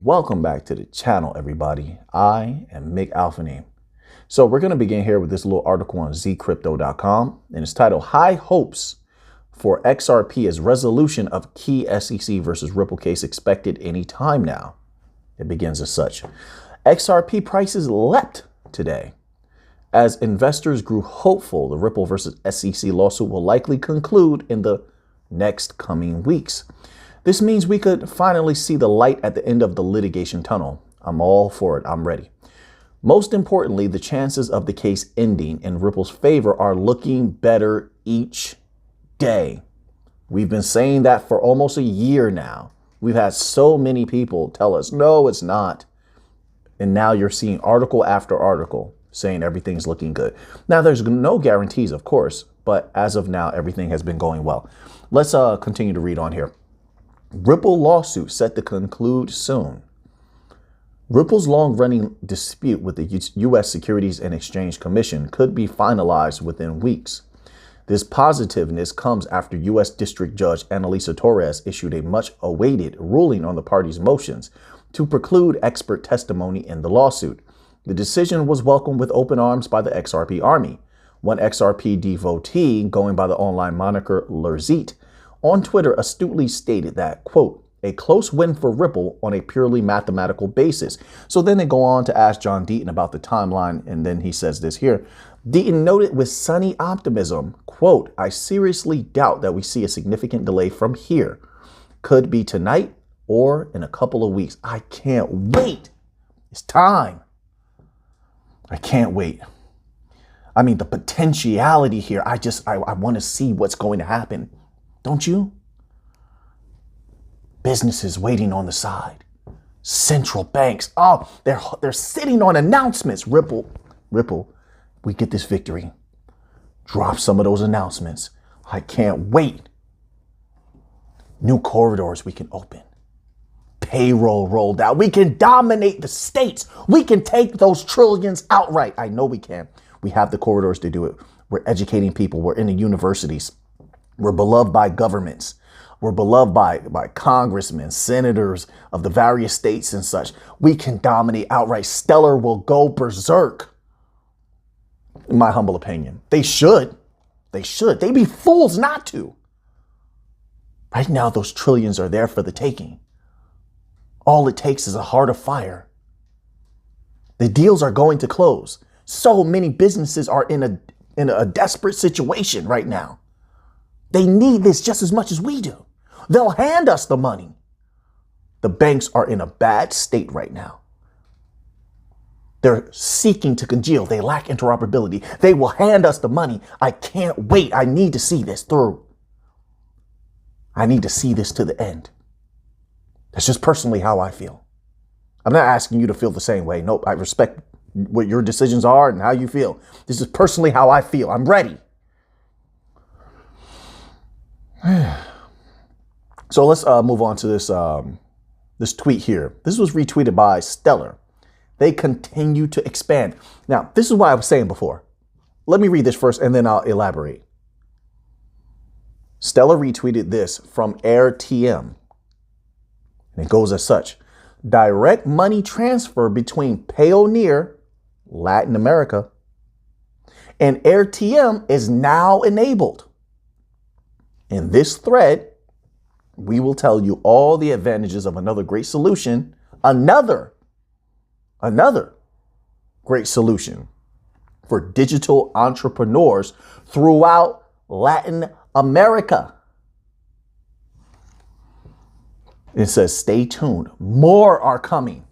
Welcome back to the channel, everybody. I am Mick Alphaname. So we're going to begin here with this little article on zcrypto.com, and it's titled High Hopes for XRP as Resolution of Key SEC versus Ripple Case Expected Any Time Now. It begins as such. XRP prices leapt today as investors grew hopeful the Ripple versus SEC lawsuit will likely conclude in the next coming weeks. This means we could finally see the light at the end of the litigation tunnel. I'm all for it. I'm ready. Most importantly, the chances of the case ending in Ripple's favor are looking better each day. We've been saying that for almost a year now. We've had so many people tell us, no, it's not. And now you're seeing article after article saying everything's looking good. Now, there's no guarantees, of course, but as of now, everything has been going well. Let's continue to read on here. Ripple lawsuit set to conclude soon. Ripple's long-running dispute with the U.S. Securities and Exchange Commission could be finalized within weeks. This positiveness comes after U.S. District Judge Annalisa Torres issued a much-awaited ruling on the parties' motions to preclude expert testimony in the lawsuit. The decision was welcomed with open arms by the XRP Army. One XRP devotee, going by the online moniker Lurzit, on Twitter astutely stated that, quote, a close win for Ripple on a purely mathematical basis. So then they go on to ask John Deaton about the timeline, and then he says this here. Deaton noted with sunny optimism, quote, I seriously doubt that we see a significant delay from here. Could be tonight or in a couple of weeks. I can't wait. It's time. I can't wait. I mean, the potentiality here, I want to see what's going to happen. Don't you? Businesses waiting on the side. Central banks. Oh, they're sitting on announcements. Ripple, we get this victory. Drop some of those announcements. I can't wait. New corridors we can open. Payroll rolled out. We can dominate the states. We can take those trillions outright. I know we can. We have the corridors to do it. We're educating people. We're in the universities. We're beloved by governments. We're beloved by congressmen, senators of the various states and such. We can dominate outright. Stellar will go berserk. In my humble opinion. They should. They should. They'd be fools not to. Right now, those trillions are there for the taking. All it takes is a heart of fire. The deals are going to close. So many businesses are in a desperate situation right now. They need this just as much as we do. They'll hand us the money. The banks are in a bad state right now. They're seeking to congeal. They lack interoperability. They will hand us the money. I can't wait. I need to see this through. I need to see this to the end. That's just personally how I feel. I'm not asking you to feel the same way. Nope. I respect what your decisions are and how you feel. This is personally how I feel. I'm ready. So let's move on to this tweet here. This was retweeted by Stellar. They continue to expand. Now, this is what I was saying before. Let me read this first and then I'll elaborate. Stellar retweeted this from AirTM. And it goes as such. Direct money transfer between Payoneer, Latin America, and AirTM is now enabled. In this thread, we will tell you all the advantages of another great solution, another great solution for digital entrepreneurs throughout Latin America. It says, stay tuned. More are coming.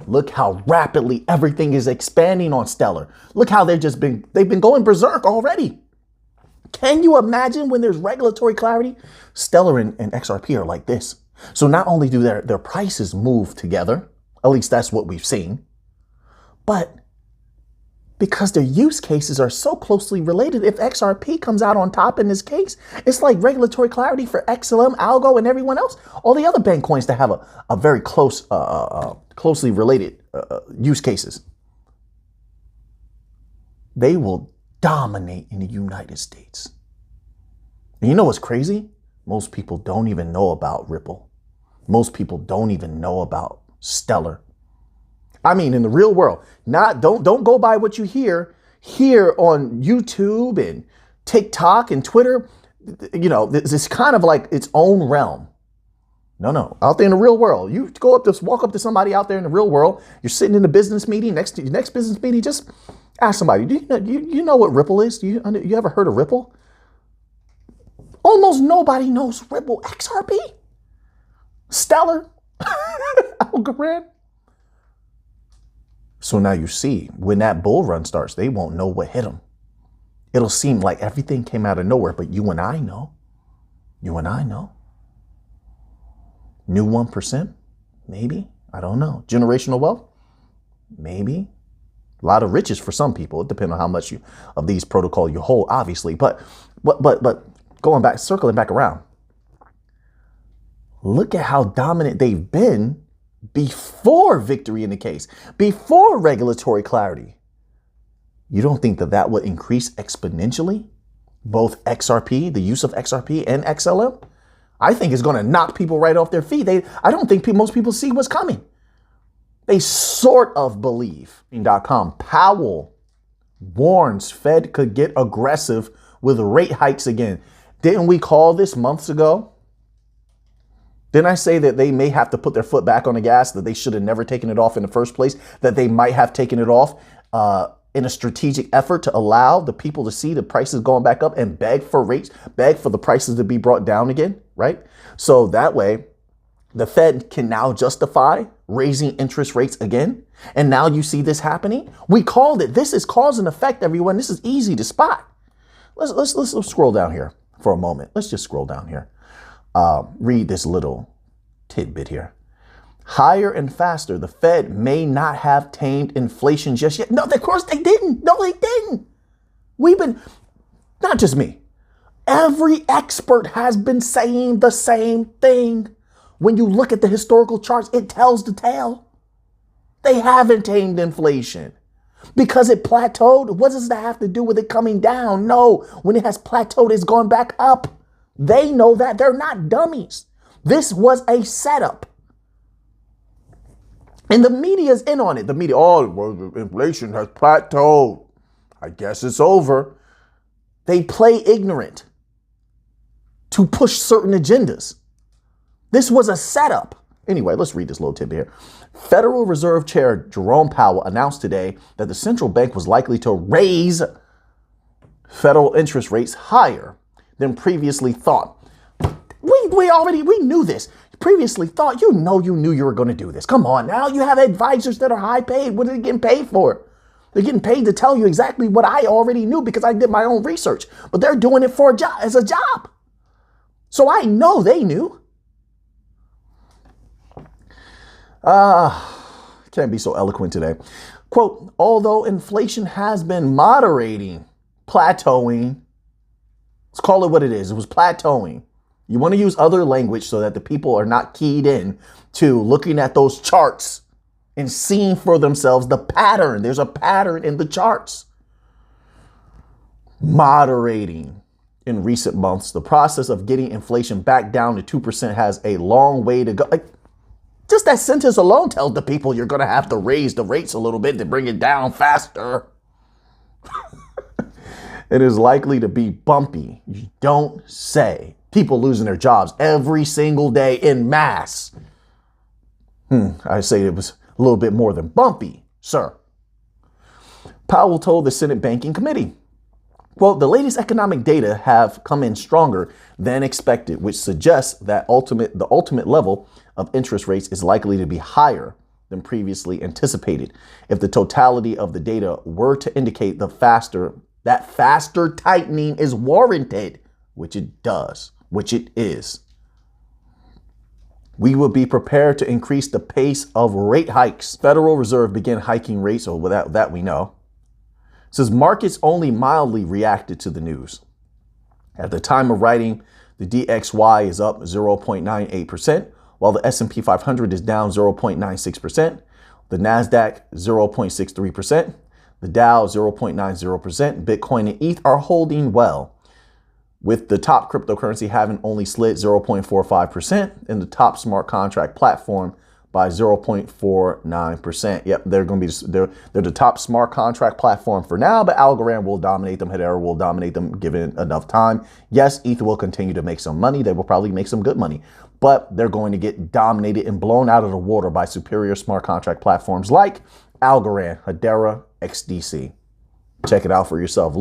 Look how rapidly everything is expanding on Stellar. Look how they've been going berserk already. Can you imagine when there's regulatory clarity? Stellar and XRP are like this. So not only do their prices move together, at least that's what we've seen, but because their use cases are so closely related, if XRP comes out on top in this case, it's like regulatory clarity for XLM, Algo, and everyone else. All the other bank coins that have a very closely related use cases. They will dominate in the United States. And you know what's crazy? Most people don't even know about Ripple. Most people don't even know about stellar. I mean, in the real world, don't go by what you hear here on YouTube and TikTok and Twitter. You know, this is kind of like its own realm. No, out there in the real world, you walk up to somebody out there in the real world. You're sitting in a business meeting, next business meeting, just ask somebody, do you know what Ripple is? You ever heard of Ripple? Almost nobody knows Ripple. XRP, stellar, Algorand. So now you see, when that bull run starts, they won't know what hit them. It'll seem like everything came out of nowhere, but you and I know. You and I know. New 1%? Maybe. I don't know. Generational wealth? Maybe. A lot of riches for some people. It depends on how much of these protocol you hold, obviously. But circling back around. Look at how dominant they've been before victory in the case, before regulatory clarity. You don't think that would increase exponentially? Both XRP, the use of XRP and XLM? I think it's going to knock people right off their feet. I don't think most people see what's coming. They sort of believe. Powell warns Fed could get aggressive with rate hikes again. Didn't we call this months ago? Didn't I say that they may have to put their foot back on the gas, that they should have never taken it off in the first place, that they might have taken it off in a strategic effort to allow the people to see the prices going back up and beg for the prices to be brought down again, right? So that way, the Fed can now justify raising interest rates again. And now you see this happening. We called it. This is cause and effect, everyone. This is easy to spot. Let's scroll down here for a moment. Let's just scroll down here. Read this little tidbit here. Higher and faster, the Fed may not have tamed inflation just yet. No, of course they didn't. No, they didn't. Not just me. Every expert has been saying the same thing. When you look at the historical charts, it tells the tale. They haven't tamed inflation because it plateaued. What does that have to do with it coming down? No, when it has plateaued, it's gone back up. They know that. They're not dummies. This was a setup. And the media's in on it. The media, inflation has plateaued. I guess it's over. They play ignorant to push certain agendas. This was a setup. Anyway, let's read this little tidbit here. Federal Reserve Chair Jerome Powell announced today that the central bank was likely to raise federal interest rates higher than previously thought. We knew this. Previously thought, you knew you were going to do this. Come on now. You have advisors that are high paid. What are they getting paid for? They're getting paid to tell you exactly what I already knew because I did my own research. But they're doing it for a job, as a job. So I know they knew. Can't be so eloquent today. Quote, although inflation has been moderating, plateauing. Let's call it what it is. It was plateauing. You want to use other language so that the people are not keyed in to looking at those charts and seeing for themselves the pattern. There's a pattern in the charts. Moderating in recent months. The process of getting inflation back down to 2% has a long way to go. Just that sentence alone tells the people you're going to have to raise the rates a little bit to bring it down faster. It is likely to be bumpy. You don't say. People losing their jobs every single day in mass. I say it was a little bit more than bumpy, sir. Powell told the Senate Banking Committee, well, the latest economic data have come in stronger than expected, which suggests that the ultimate level of interest rates is likely to be higher than previously anticipated. If the totality of the data were to indicate that faster tightening is warranted, which it does, which it is, we will be prepared to increase the pace of rate hikes. Federal Reserve began hiking rates, or without that we know. It says markets only mildly reacted to the news. At the time of writing, the DXY is up 0.98%, while the S&P 500 is down 0.96%, the NASDAQ 0.63%, the Dow 0.90%, Bitcoin and ETH are holding well, with the top cryptocurrency having only slid 0.45% and the top smart contract platform by 0.49%. Yep, they're going to be they're the top smart contract platform for now, but Algorand will dominate them. Hedera will dominate them given enough time. Yes, ETH will continue to make some money. They will probably make some good money, but they're going to get dominated and blown out of the water by superior smart contract platforms like Algorand, Hedera, XDC. Check it out for yourself.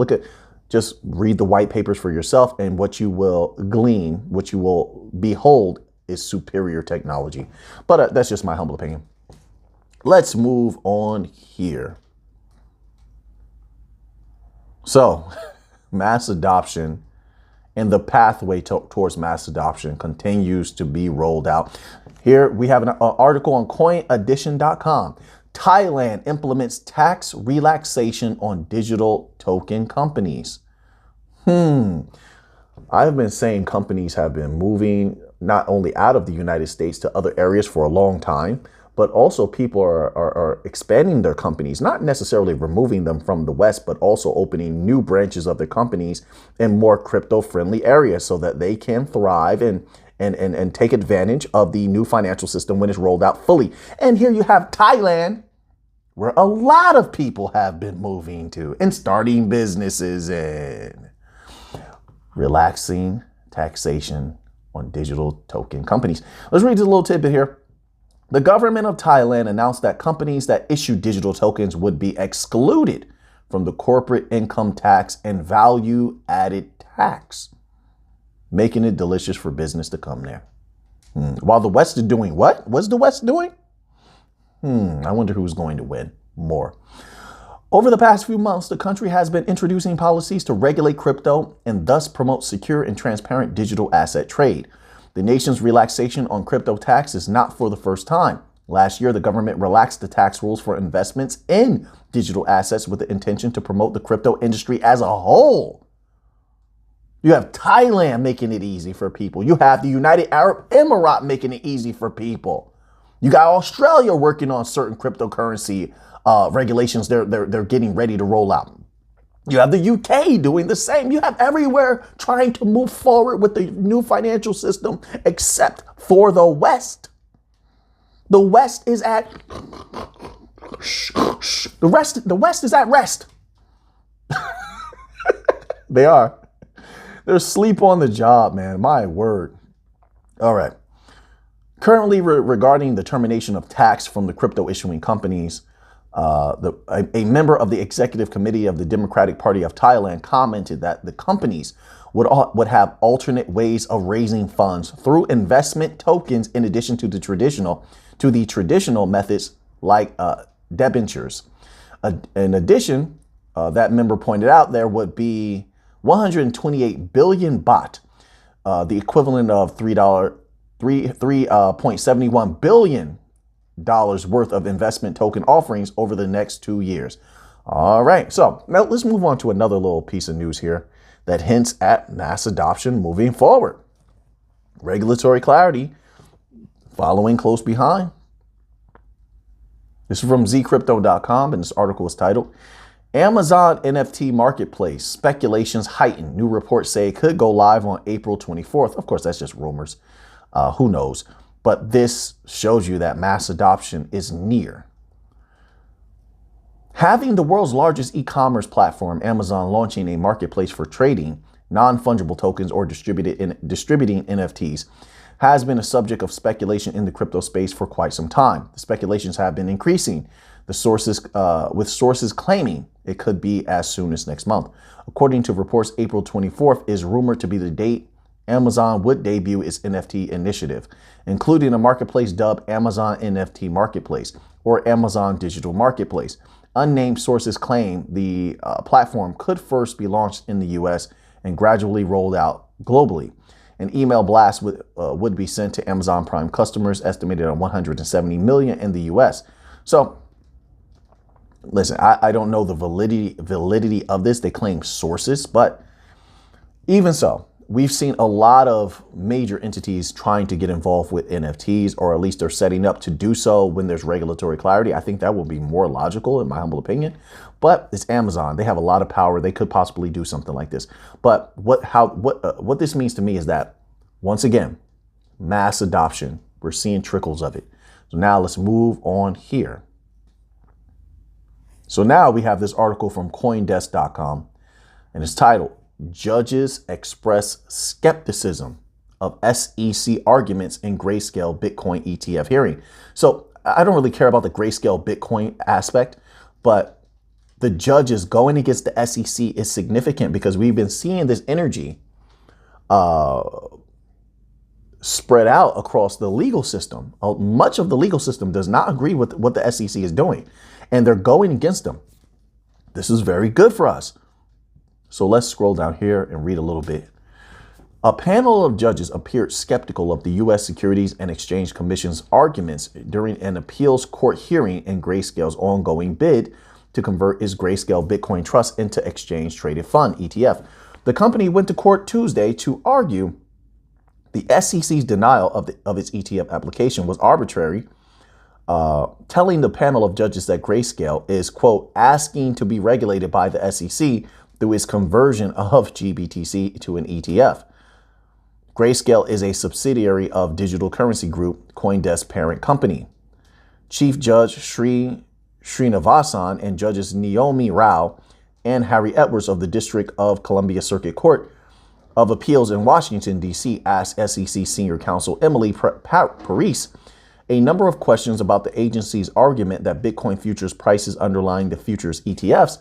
Just read the white papers for yourself, and what you will glean, what you will behold, is superior technology. But that's just my humble opinion. Let's move on here. So, mass adoption and the pathway towards mass adoption continues to be rolled out. Here we have an article on coinaddition.com. Thailand implements tax relaxation on digital token companies. I've been saying companies have been moving not only out of the United States to other areas for a long time, but also people are expanding their companies, not necessarily removing them from the West, but also opening new branches of their companies in more crypto-friendly areas so that they can thrive and take advantage of the new financial system when it's rolled out fully. And here you have Thailand, where a lot of people have been moving to and starting businesses in. Relaxing taxation on digital token companies. Let's read this little tidbit here. The government of Thailand announced that companies that issue digital tokens would be excluded from the corporate income tax and value added tax, making it delicious for business to come there. While the West is doing what? What's the West doing? I wonder who's going to win more. Over the past few months, the country has been introducing policies to regulate crypto and thus promote secure and transparent digital asset trade. The nation's relaxation on crypto tax is not for the first time. Last year, the government relaxed the tax rules for investments in digital assets with the intention to promote the crypto industry as a whole. You have Thailand making it easy for people. You have the United Arab Emirates making it easy for people. You got Australia working on certain cryptocurrency regulations they're getting ready to roll out. You have the UK doing the same. You have everywhere trying to move forward with the new financial system, except for the West. The West is at the West is at rest. They are. They're asleep on the job, man. My word. All right. Currently, regarding the termination of tax from the crypto issuing companies, a member of the executive committee of the Democratic Party of Thailand commented that the companies would have alternate ways of raising funds through investment tokens in addition to the traditional methods like debentures. In addition, that member pointed out there would be 128 billion baht, the equivalent of $3.71 billion worth of investment token offerings over the next 2 years. All right, so now let's move on to another little piece of news here that hints at mass adoption moving forward. Regulatory clarity following close behind. This is from zcrypto.com, and this article is titled Amazon NFT Marketplace Speculations Heighten. New reports say it could go live on April 24th. Of course, that's just rumors. Who knows? But this shows you that mass adoption is near. Having the world's largest e-commerce platform, Amazon, launching a marketplace for trading non-fungible tokens or distributing NFTs has been a subject of speculation in the crypto space for quite some time. The speculations have been increasing, with sources claiming it could be as soon as next month. According to reports, April 24th is rumored to be the date Amazon would debut its NFT initiative, including a marketplace dubbed Amazon NFT Marketplace or Amazon Digital Marketplace. Unnamed sources claim the platform could first be launched in the US and gradually rolled out globally. An email blast would be sent to Amazon Prime customers, estimated at 170 million in the US. So, listen, I don't know the validity of this. They claim sources, but even so, we've seen a lot of major entities trying to get involved with NFTs, or at least they're setting up to do so when there's regulatory clarity. I think that will be more logical, in my humble opinion. But it's Amazon. They have a lot of power. They could possibly do something like this. But what this means to me is that, once again, mass adoption. We're seeing trickles of it. So now let's move on here. So now we have this article from CoinDesk.com, and it's titled, Judges Express Skepticism of SEC Arguments in Grayscale Bitcoin ETF Hearing. So I don't really care about the Grayscale Bitcoin aspect, but the judges going against the SEC is significant because we've been seeing this energy spread out across the legal system. Much of the legal system does not agree with what the SEC is doing, and they're going against them. This is very good for us. So let's scroll down here and read a little bit. A panel of judges appeared skeptical of the U.S. Securities and Exchange Commission's arguments during an appeals court hearing in Grayscale's ongoing bid to convert its Grayscale Bitcoin Trust into Exchange Traded Fund, ETF. The company went to court Tuesday to argue the SEC's denial of its ETF application was arbitrary, telling the panel of judges that Grayscale is, quote, asking to be regulated by the SEC through its conversion of GBTC to an ETF. Grayscale is a subsidiary of Digital Currency Group, CoinDesk parent company. Chief Judge Srinivasan and Judges Naomi Rao and Harry Edwards of the District of Columbia Circuit Court of Appeals in Washington, D.C. asked SEC Senior Counsel Emily Parise a number of questions about the agency's argument that Bitcoin futures prices underlying the futures ETFs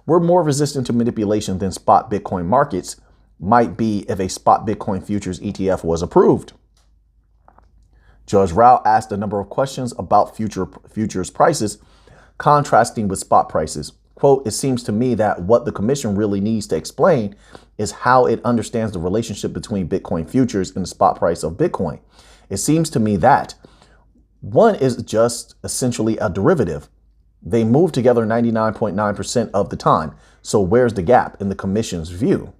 were more resistant to manipulation than spot Bitcoin markets might be if a spot Bitcoin futures ETF was approved. Judge Rao asked a number of questions about futures prices, contrasting with spot prices. Quote, it seems to me that what the commission really needs to explain is how it understands the relationship between Bitcoin futures and the spot price of Bitcoin. It seems to me that one is just essentially a derivative. They move together 99.9% of the time. So where's the gap in the commission's view?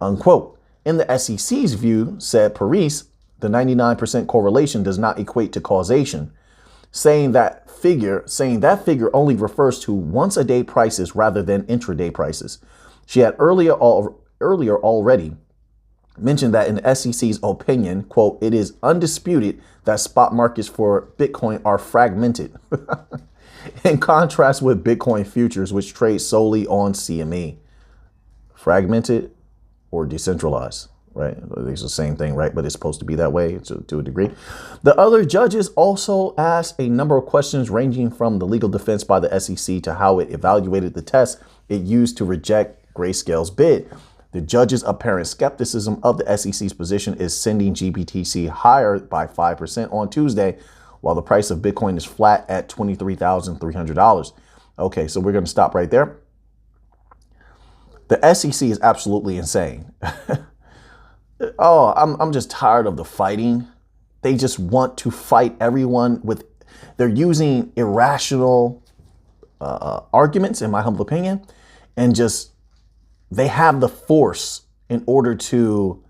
Unquote. In the SEC's view, said Parise, the 99% correlation does not equate to causation, saying that figure only refers to once a day prices rather than intraday prices. She had earlier already mentioned that in the SEC's opinion, quote, it is undisputed that spot markets for Bitcoin are fragmented in contrast with Bitcoin futures, which trade solely on CME. Fragmented or decentralized, right? It's the same thing, right? But it's supposed to be that way to a degree. The other judges also asked a number of questions ranging from the legal defense by the SEC to how it evaluated the test it used to reject Grayscale's bid. The judge's apparent skepticism of the SEC's position is sending GBTC higher by 5% on Tuesday, while the price of Bitcoin is flat at $23,300. Okay, so we're going to stop right there. The SEC is absolutely insane. I'm just tired of the fighting. They just want to fight everyone they're using irrational arguments, in my humble opinion, and just they have the force in order to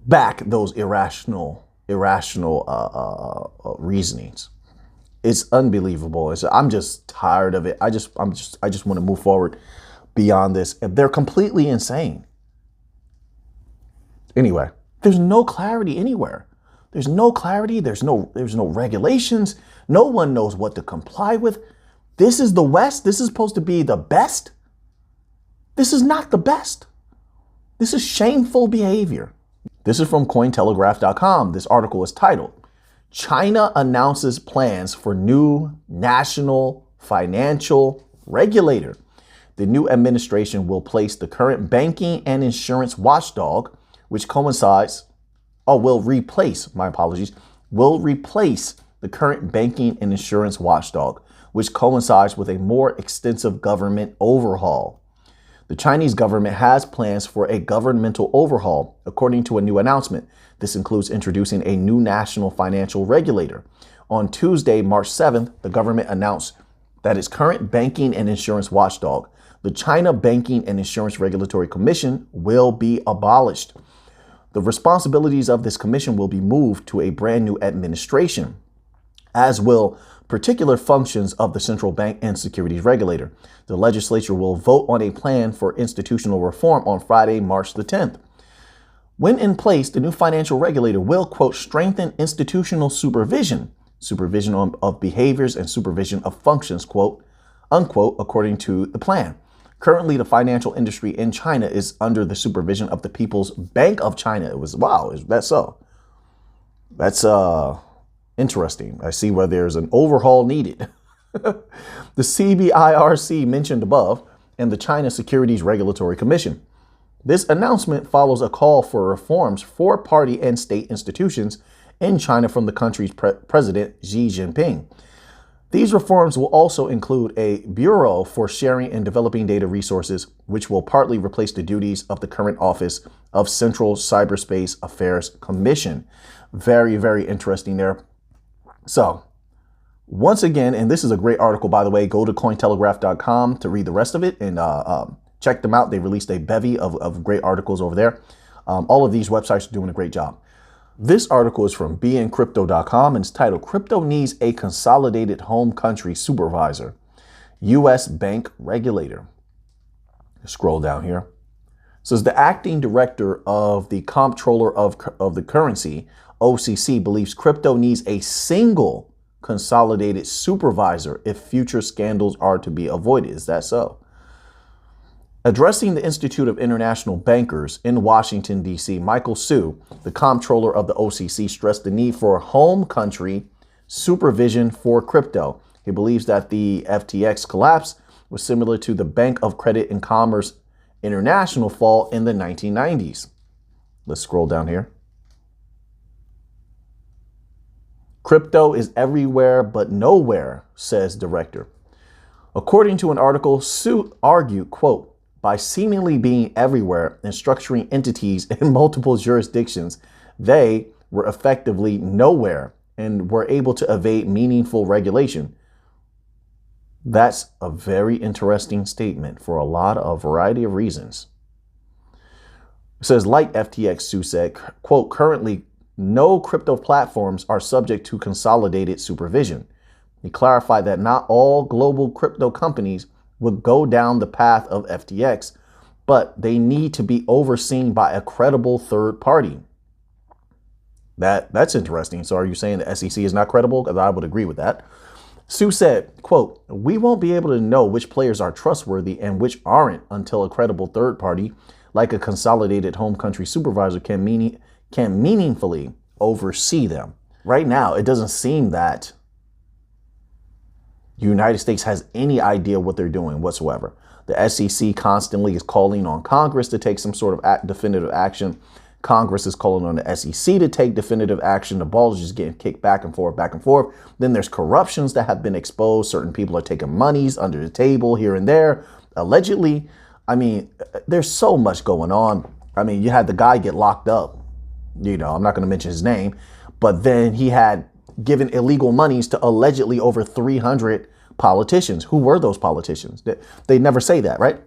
back those irrational reasonings. It's unbelievable. I'm just tired of it. I just want to move forward beyond this. They're completely insane. Anyway, there's no clarity anywhere. There's no clarity. There's no regulations. No one knows what to comply with. This is the West. This is supposed to be the best. This is not the best. This is shameful behavior. This is from Cointelegraph.com. This article is titled, China Announces Plans for New National Financial Regulator. The new administration will replace the current banking and insurance watchdog, which coincides, will replace the current banking and insurance watchdog, which coincides with a more extensive government overhaul. The Chinese government has plans for a governmental overhaul, according to a new announcement. This includes introducing a new national financial regulator. On Tuesday, March 7th, the government announced that its current banking and insurance watchdog, the China Banking and Insurance Regulatory Commission, will be abolished. The responsibilities of this commission will be moved to a brand new administration, as will particular functions of the central bank and securities regulator. The legislature will vote on a plan for institutional reform on Friday, March the 10th. When in place, the new financial regulator will, quote, strengthen institutional supervision of behaviors and supervision of functions, quote, unquote, according to the plan. Currently, the financial industry in China is under the supervision of the People's Bank of China. It was, wow, is that so? That's interesting. I see where there's an overhaul needed. The CBIRC mentioned above and the China Securities Regulatory Commission. This announcement follows a call for reforms for party and state institutions in China from the country's president, Xi Jinping. These reforms will also include a Bureau for Sharing and Developing Data Resources, which will partly replace the duties of the current Office of Central Cyberspace Affairs Commission. Very, very interesting there. So, once again, and this is a great article, by the way, go to Cointelegraph.com to read the rest of it and check them out. They released a bevy of great articles over there. All of these websites are doing a great job. This article is from bncrypto.com and it's titled, Crypto Needs a Consolidated Home Country Supervisor, U.S. Bank Regulator. Scroll down here. It says the acting director of the Comptroller of the Currency, OCC, believes crypto needs a single consolidated supervisor if future scandals are to be avoided. Is that so? Addressing the Institute of International Bankers in Washington, D.C., Michael Hsu, the comptroller of the OCC, stressed the need for home country supervision for crypto. He believes that the FTX collapse was similar to the Bank of Credit and Commerce International fall in the 1990s. Let's scroll down here. Crypto is everywhere but nowhere, says director. According to an article, Hsu argued, quote, by seemingly being everywhere and structuring entities in multiple jurisdictions, they were effectively nowhere and were able to evade meaningful regulation. That's a very interesting statement for a variety of reasons. It says, like FTX, Hsu said, quote, currently, no crypto platforms are subject to consolidated supervision. He clarified that not all global crypto companies would go down the path of FTX, but they need to be overseen by a credible third party. That's interesting. So are you saying the SEC is not credible? Because I would agree with that. Hsu said, quote, we won't be able to know which players are trustworthy and which aren't until a credible third party, like a consolidated home country supervisor, can meaningfully oversee them. Right now, it doesn't seem that the United States has any idea what they're doing whatsoever. The SEC constantly is calling on Congress to take some sort of definitive action. Congress is calling on the SEC to take definitive action. The ball is just getting kicked back and forth, back and forth. Then there's corruptions that have been exposed. Certain people are taking monies under the table here and there, allegedly. I mean, there's so much going on. I mean, you had the guy get locked up. You know, I'm not going to mention his name, but then he had given illegal monies to allegedly over 300 politicians. Who were those politicians? They never say that, right?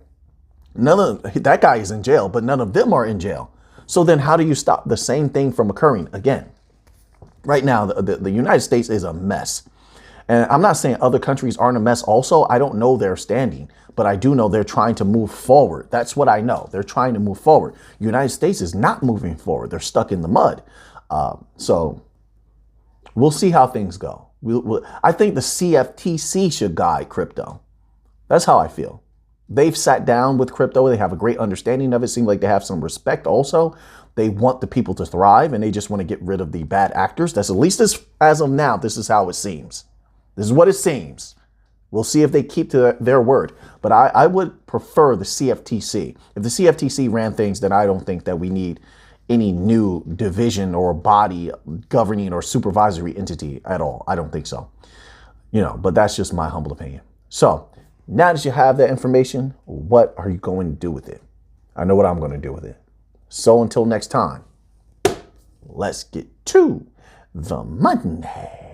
That guy is in jail, but none of them are in jail. So then how do you stop the same thing from occurring again? Right now, the United States is a mess. And I'm not saying other countries aren't a mess also. I don't know their standing, but I do know they're trying to move forward. That's what I know. They're trying to move forward. The United States is not moving forward. They're stuck in the mud. So we'll see how things go. I think the CFTC should guide crypto. That's how I feel. They've sat down with crypto. They have a great understanding of it. Seems like they have some respect also. They want the people to thrive and they just want to get rid of the bad actors. That's at least as of now, this is how it seems. This is what it seems. We'll see if they keep to their word. But I would prefer the CFTC. If the CFTC ran things, then I don't think that we need any new division or body governing or supervisory entity at all. I don't think so. You know, but that's just my humble opinion. So now that you have that information, what are you going to do with it? I know what I'm going to do with it. So until next time, let's get to the Monday.